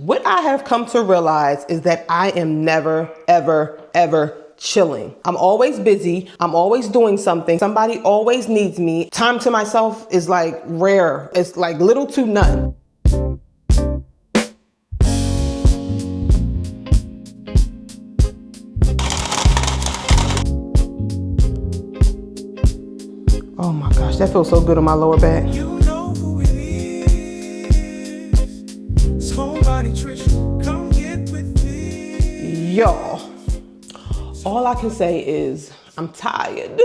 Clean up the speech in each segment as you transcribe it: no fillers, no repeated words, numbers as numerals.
What I have come to realize is that I am never, ever, ever chilling. I'm always busy. I'm always doing something. Somebody always needs me. Time to myself is like rare. It's like little to none. Oh my gosh, that feels so good on my lower back. You know who it is. It's homebody Trish. Come get with me. Y'all, all I can say is I'm tired.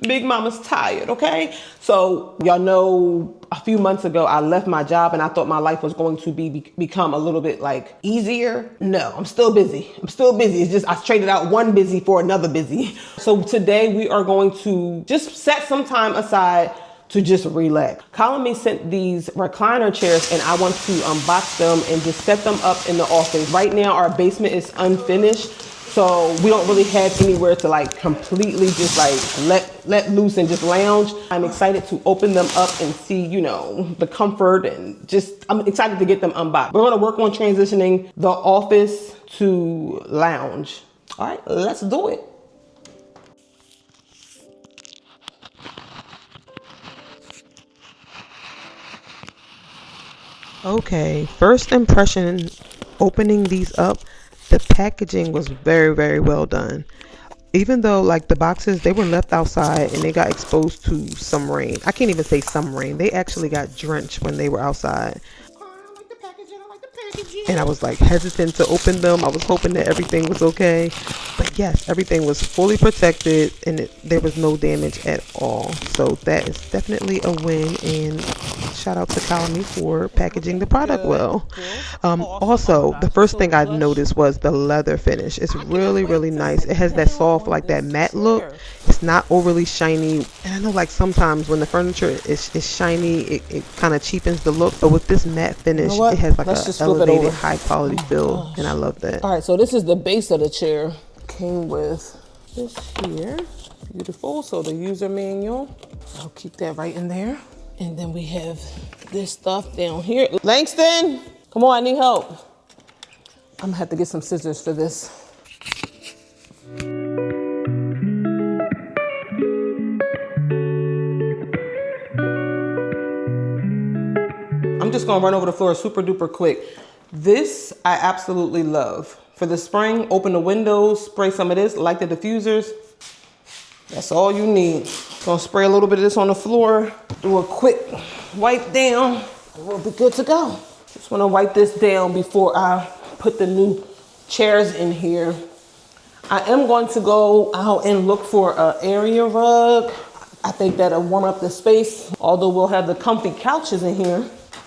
Big mama's tired, okay? So y'all know a few months ago I left my job and I thought my life was going to become a little bit like easier. No, I'm still busy. I'm still busy. It's just I traded out one busy for another busy. So today we are going to just set some time aside to just relax. COLAMY sent these recliner chairs and I want to unbox them and just set them up in the office. Right now our basement is unfinished. So we don't really have anywhere to like completely just like let loose and just lounge. I'm excited to open them up and see, you know, the comfort and just, I'm excited to get them unboxed. We're gonna work on transitioning the office to lounge. All right, let's do it. Okay, first impression, opening these up, the packaging was very, very well done. Even though like the boxes, they were left outside and they got exposed to some rain. I can't even say some rain. They actually got drenched when they were outside. And I was like hesitant to open them. I was hoping that everything was okay. But yes, everything was fully protected and there was no damage at all. So that is definitely a win, and shout out to COLAMY for packaging the product well. Also, the first thing I noticed was the leather finish. It's really, really nice. It has that soft, like that matte look. It's not overly shiny. And I know like sometimes when the furniture is shiny, it kind of cheapens the look. But with this matte finish, it has like a elevated high quality feel, and I love that. All right, so this is the base of the chair. Came with this here, beautiful. So the user manual, I'll keep that right in there. And then we have this stuff down here. Langston, come on, I need help. I'm gonna have to get some scissors for this. I'm just gonna run over the floor super duper quick. This I absolutely love. For the spring, open the windows, spray some of this, light the diffusers. That's all you need. Gonna spray a little bit of this on the floor, do a quick wipe down, and we'll be good to go. Just wanna wipe this down before I put the new chairs in here. I am going to go out and look for an area rug. I think that'll warm up the space. Although we'll have the comfy couches in here,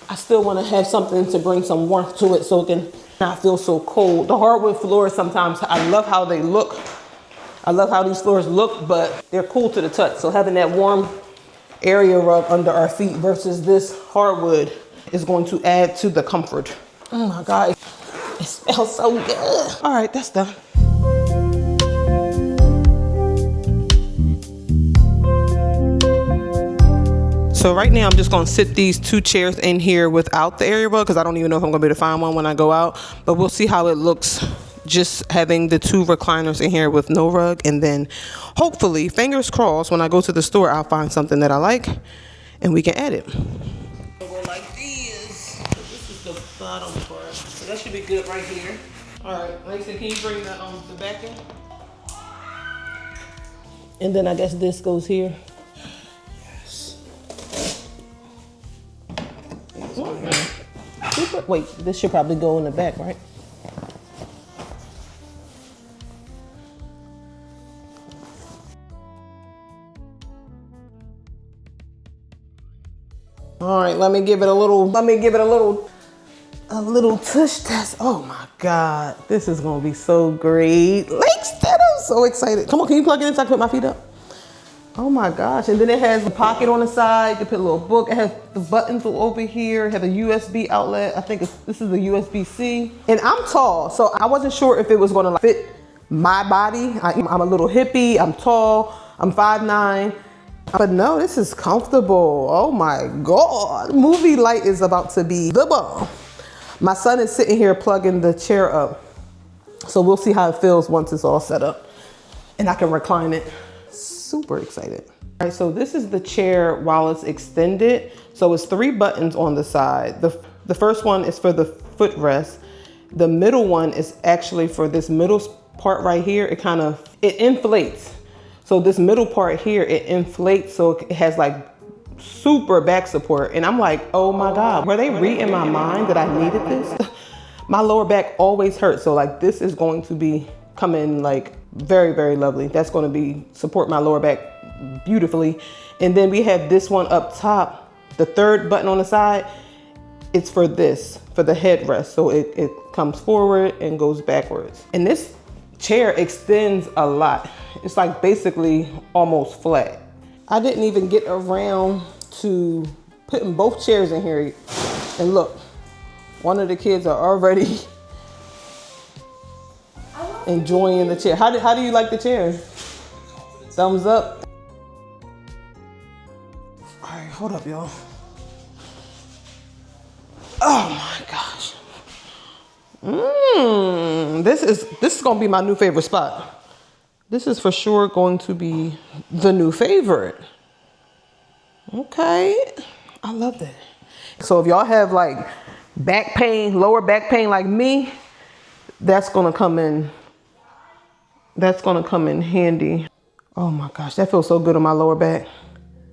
I still wanna have something to bring some warmth to it so it can not feel so cold. The hardwood floors sometimes, I love how they look. I love how these floors look, but they're cool to the touch. So having that warm area rug under our feet versus this hardwood is going to add to the comfort. Oh my God, it smells so good. All right, that's done. So right now I'm just gonna sit these two chairs in here without the area rug because I don't even know if I'm gonna be able to find one when I go out, but we'll see how it looks just having the two recliners in here with no rug. And then hopefully, fingers crossed, when I go to the store, I'll find something that I like and we can add it. Go like this. This is the bottom part. So that should be good right here. All right, Langston, can you bring the back in? And then I guess this goes here. Wait, this should probably go in the back, right? All right, let me give it a little tush test. Oh my God, this is gonna be so great. Langston, I'm so excited. Come on, can you plug it in so I can put my feet up? Oh my gosh, and then it has a pocket on the side. You can put a little book. It has the buttons over here. It has a USB outlet. I think this is a USB-C. And I'm tall, so I wasn't sure if it was gonna fit my body. I'm a little hippie, I'm tall, I'm 5'9". But no, this is comfortable. Oh my God, movie light is about to be the bomb. My son is sitting here plugging the chair up. So we'll see how it feels once it's all set up and I can recline it. Super excited. All right, so this is the chair while it's extended. So it's 3 buttons on the side. The first one is for the footrest. The middle one is actually for this middle part right here. It inflates. So this middle part here, it inflates. So it has like super back support. And I'm like, oh my God, were they reading my mind that I needed this? My lower back always hurts. So like this is going to be coming like very, very lovely. That's going to be support my lower back beautifully. And then we have this one up top, the 3rd button on the side. It's for this, for the headrest. So it comes forward and goes backwards. And this chair extends a lot. It's like basically almost flat. I didn't even get around to putting both chairs in here. And look, one of the kids are already enjoying the chair. How do you like the chair? Thumbs up. All right, hold up, y'all. Oh my gosh. This is gonna be my new favorite spot. This is for sure going to be the new favorite. Okay, I love that. So if y'all have like back pain, lower back pain like me, that's gonna come in. That's gonna come in handy. Oh my gosh, that feels so good on my lower back.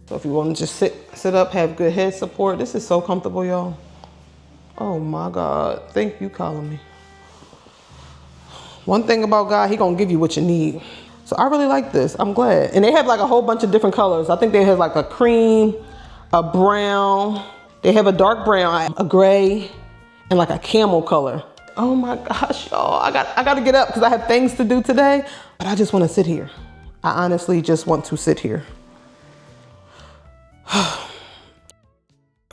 So if you want to just sit up, have good head support, this is so comfortable, y'all. Oh my God, thank you, COLAMY. One thing about God, He gonna give you what you need. So I really like this, I'm glad. And they have like a whole bunch of different colors. I think they have like a cream, a brown, they have a dark brown, a gray, and like a camel color. Oh my gosh, y'all, I got to get up because I have things to do today, but I just want to sit here. I honestly just want to sit here.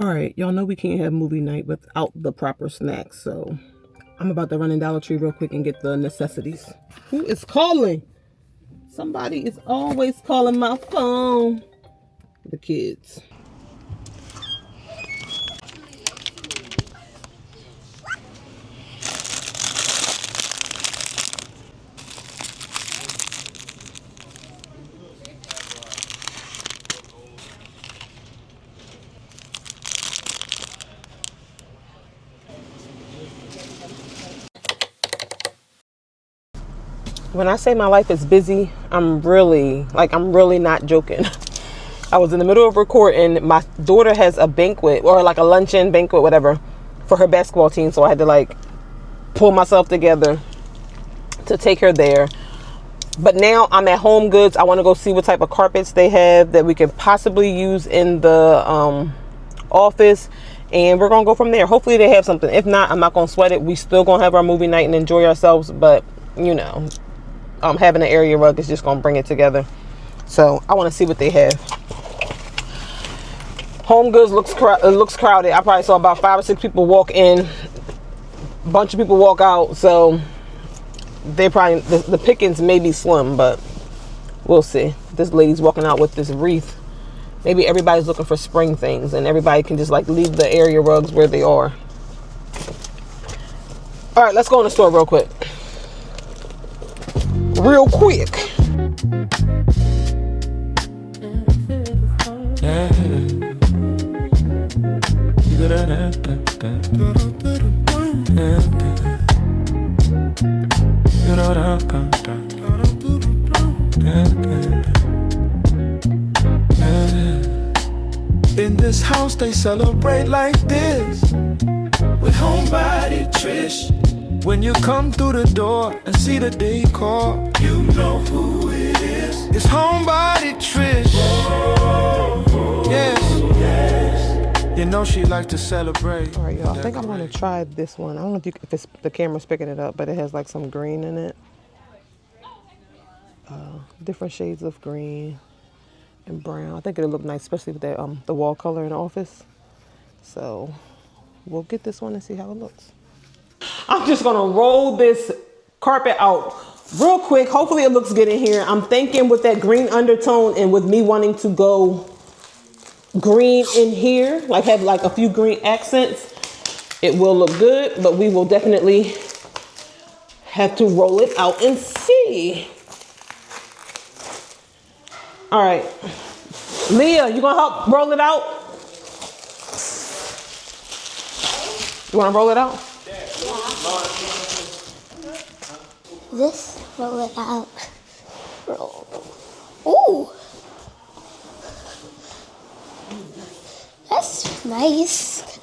All right, y'all know we can't have movie night without the proper snacks, so I'm about to run in Dollar Tree real quick and get the necessities. Who is calling? Somebody is always calling my phone. The kids. When I say my life is busy, I'm really not joking. I was in the middle of recording. My daughter has a banquet or like a luncheon banquet, whatever, for her basketball team. So I had to like pull myself together to take her there. But now I'm at Home Goods. I want to go see what type of carpets they have that we can possibly use in the office. And we're going to go from there. Hopefully they have something. If not, I'm not going to sweat it. We still going to have our movie night and enjoy ourselves. But, you know, having an area rug is just going to bring it together. So I want to see what they have. Home Goods looks crowded. I probably saw about 5 or 6 people walk in. A bunch of people walk out. So they probably, the pickings may be slim, but we'll see. This lady's walking out with this wreath. Maybe everybody's looking for spring things and everybody can just like leave the area rugs where they are. All right, let's go in the store real quick. Real quick. In this house they celebrate like this with homebody Trish. When you come through the door and see the decor, you know who it is. It's homebody Trish. Yes. You know she likes to celebrate. All right, y'all. I think I'm going to try this one. I don't know if the camera's picking it up, but it has like some green in it. Different shades of green and brown. I think it'll look nice, especially with that the wall color in the office. So we'll get this one and see how it looks. I'm just gonna roll this carpet out real quick. Hopefully it looks good in here. I'm thinking with that green undertone and with me wanting to go green in here, like have like a few green accents, it will look good, but we will definitely have to roll it out and see. All right, Leah, you gonna help roll it out? You wanna roll it out? This, roll it out. Roll. Ooh. That's nice.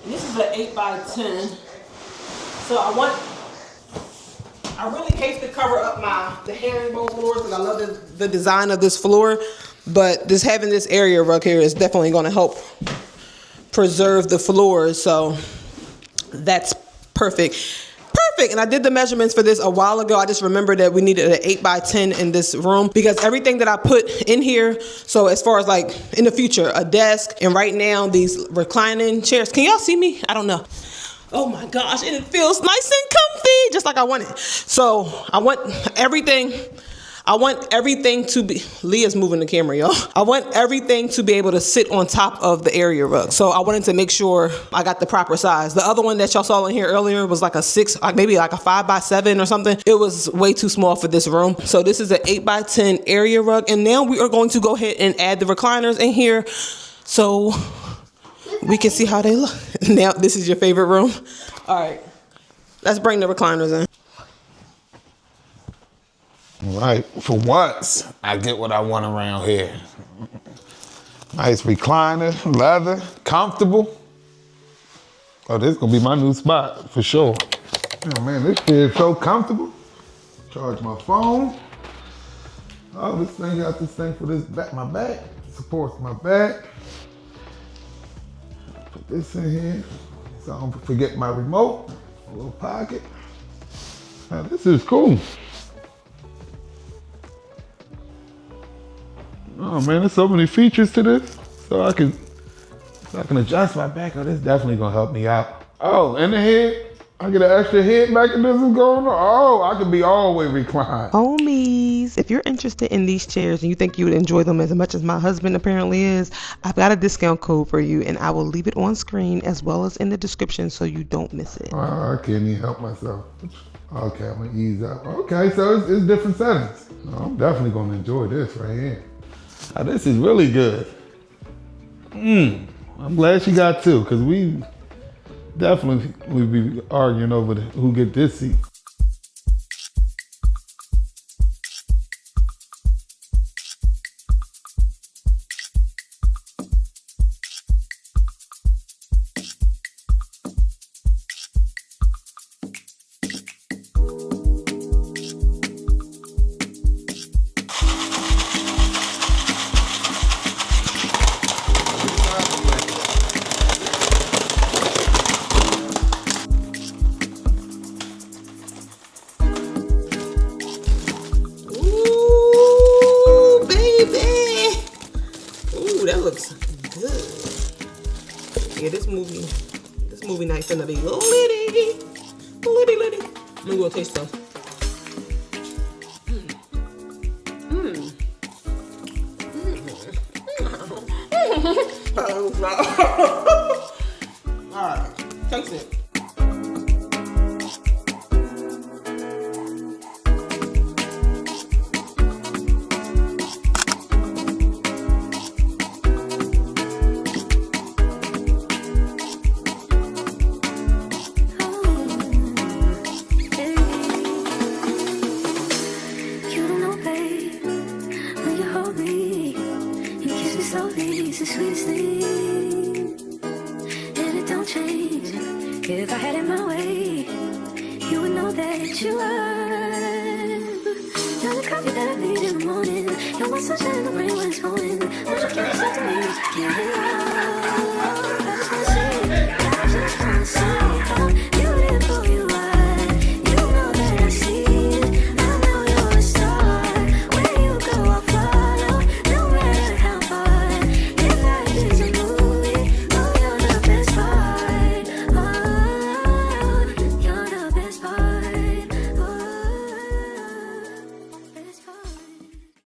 This is an 8x10. So I really hate to cover up the herringbone floors because I love the design of this floor. But just having this area rug here is definitely gonna help preserve the floors. So that's perfect. Perfect. And I did the measurements for this a while ago. I just remembered that we needed an 8x10 in this room because everything that I put in here, so as far as like in the future, a desk, and right now these reclining chairs. Can y'all see me? I don't know. Oh my gosh, and it feels nice and comfy, just like I want it. So I want everything to be, Leah's moving the camera, y'all. I want everything to be able to sit on top of the area rug. So I wanted to make sure I got the proper size. The other one that y'all saw in here earlier was like a 6, maybe like a 5x7 or something. It was way too small for this room. So this is an 8x10 area rug. And now we are going to go ahead and add the recliners in here so we can see how they look. Now, this is your favorite room? All right, let's bring the recliners in. Right, for once, I get what I want around here. Nice recliner, leather, comfortable. Oh, this is gonna be my new spot, for sure. Oh man, this is so comfortable. Charge my phone. Oh, this thing got this thing for this back, my back. Supports my back. Put this in here, so I don't forget my remote. A little pocket. Now, this is cool. Oh man, there's so many features to this. So I can adjust my back. Oh, this is definitely gonna help me out. Oh, and the head, I get an extra head mechanism going on. Oh, I can be all the way reclined. Homies, if you're interested in these chairs and you think you would enjoy them as much as my husband apparently is, I've got a discount code for you and I will leave it on screen as well as in the description so you don't miss it. Oh, I can't even help myself. Okay, I'm gonna ease up. Okay, so it's different settings. Oh, I'm definitely gonna enjoy this right here. Oh, this is really good. I'm glad she got two, because we definitely would be arguing over who get this seat. Yeah, this movie night's gonna be litty. Let me go taste those. All right, taste it. If I had it my way, you would know that you are. You're the coffee that I need in the morning. You're my sunshine in the rain when it's pouring. Won't you give yourself to me?